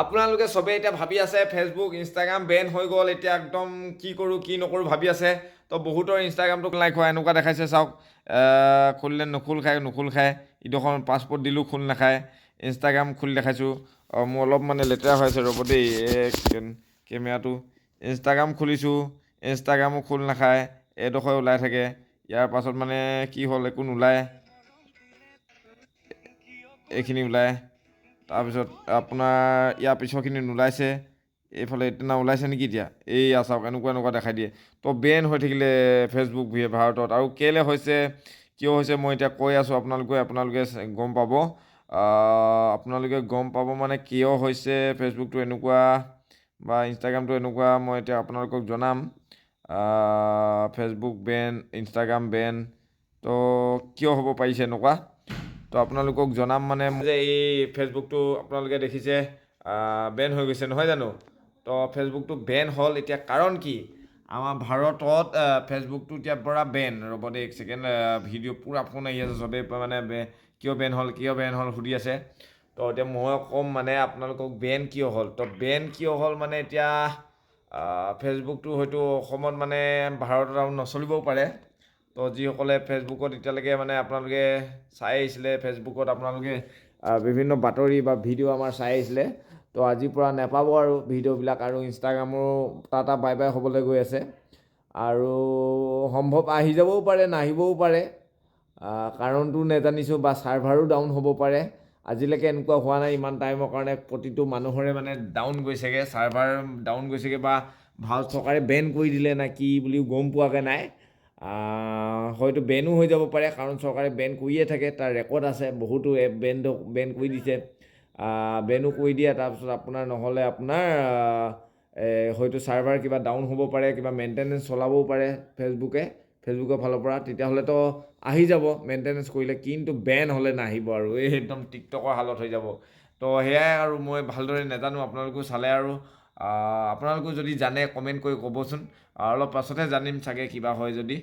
আপোনালোকে চবেই এতিয়া ভাবি আছে ফেচবুক ইনষ্টাগ্ৰাম বেন হৈ গ'ল, এতিয়া একদম কি কৰোঁ কি নকৰোঁ ভাবি আছে। তো বহুতৰ ইনষ্টাগ্ৰামটো লাইক হয় এনেকুৱা দেখাইছে চাওক, খুলিলে নোখোল খায় ইডোখন পাছপৰ্ট দিলোঁ খোল নাখায়। ইনষ্টাগ্ৰাম খুলি দেখাইছোঁ, মোৰ অলপ মানে লেতেৰা হৈ আছে ৰ'ব দেই কেমেৰাটো। ইনষ্টাগ্ৰাম খুলিছোঁ, ইনষ্টাগ্ৰামো খোল নাখায়, এইডোখৰ ওলাই থাকে। ইয়াৰ পাছত মানে কি হ'ল একো নোলায়, এইখিনি ওলায়। তাৰপিছত আপোনাৰ ইয়াৰ পিছৰখিনি নোলাইছে, এইফালে এতিয়া ওলাইছে নেকি এতিয়া, চাওক এনেকুৱা দেখাই দিয়ে। তো বেন হৈ থাকিলে ফেচবুক ভাৰতত, আৰু কেলৈ হৈছে কিয় হৈছে মই এতিয়া কৈ আছোঁ, আপোনালোকে গম পাব। আপোনালোকে গম পাব মানে কিয় হৈছে ফেচবুকটো এনেকুৱা বা ইনষ্টাগ্ৰামটো এনেকুৱা, মই এতিয়া আপোনালোকক জনাম। ফেচবুক বেন, ইনষ্টাগ্ৰাম বেন, তো কিয় হ'ব পাৰিছে এনেকুৱা, তো আপোনালোকক জনাম। মানে যে এই ফেচবুকটো আপোনালোকে দেখিছে বেন হৈ গৈছে নহয় জানো। তো ফেচবুকটো বেন হ'ল, এতিয়া কাৰণ কি আমাৰ ভাৰতত ফেচবুকটো এতিয়া পৰা বেন। ৰ'ব দেই এক ছেকেণ্ড, ভিডিঅ' পূৰা ফোন আহি আছে, চবেই মানে কিয় বেন হ'ল সুধি আছে। তো এতিয়া মই ক'ম মানে আপোনালোকক বেন কিয় হ'ল। তো বেন কিয় হ'ল মানে এতিয়া ফেচবুকটো হয়তো অসমত মানে ভাৰতত আৰু নচলিবও পাৰে। তো যিসকলে ফেচবুকত এতিয়ালৈকে মানে আপোনালোকে চাই আহিছিলে, ফেচবুকত আপোনালোকে বিভিন্ন বাতৰি বা ভিডিঅ' আমাৰ চাই আহিছিলে, তো আজিৰ পৰা নাপাব আৰু ভিডিঅ'বিলাক। আৰু ইনষ্টাগ্ৰামৰো টাটা বাই বাই হ'বলৈ গৈ আছে, আৰু সম্ভৱ আহি যাবও পাৰে নাহিবও পাৰে, কাৰণটো নেজানিছোঁ, বা ছাৰ্ভাৰো ডাউন হ'ব পাৰে। আজিলৈকে এনেকুৱা হোৱা নাই ইমান টাইমৰ কাৰণে, প্ৰতিটো মানুহৰে মানে ডাউন গৈছেগৈ, ছাৰ্ভাৰ ডাউন গৈছেগৈ, বা ভাৰত চৰকাৰে বেন কৰি দিলে নে কি বুলিও গম পোৱাগৈ নাই। হয়তো বেনো হৈ যাব পাৰে, কাৰণ চৰকাৰে বেন কৰিয়ে থাকে, তাৰ ৰেকৰ্ড আছে। বহুতো এপ বেন কৰি দিছে, বেনো কৰি দিয়ে। তাৰপিছত আপোনাৰ নহ'লে আপোনাৰ হয়তো ছাৰ্ভাৰ কিবা ডাউন হ'ব পাৰে, কিবা মেইনটেনেঞ্চ চলাবও পাৰে ফেচবুকৰ ফালৰ পৰা। তেতিয়াহ'লেতো আহি যাব মেইনটেনেঞ্চ কৰিলে, কিন্তু বেন হ'লে নাহিব আৰু একদম টিকটকৰ হালত হৈ যাব। তো সেয়াই, আৰু মই ভালদৰে নাজানো, আপোনালোকেও চালে আৰু আপোনালোকেও যদি জানে কমেণ্ট কৰি ক'বচোন। অলপ পাছতহে জানিম চাগে কিবা হয় যদি।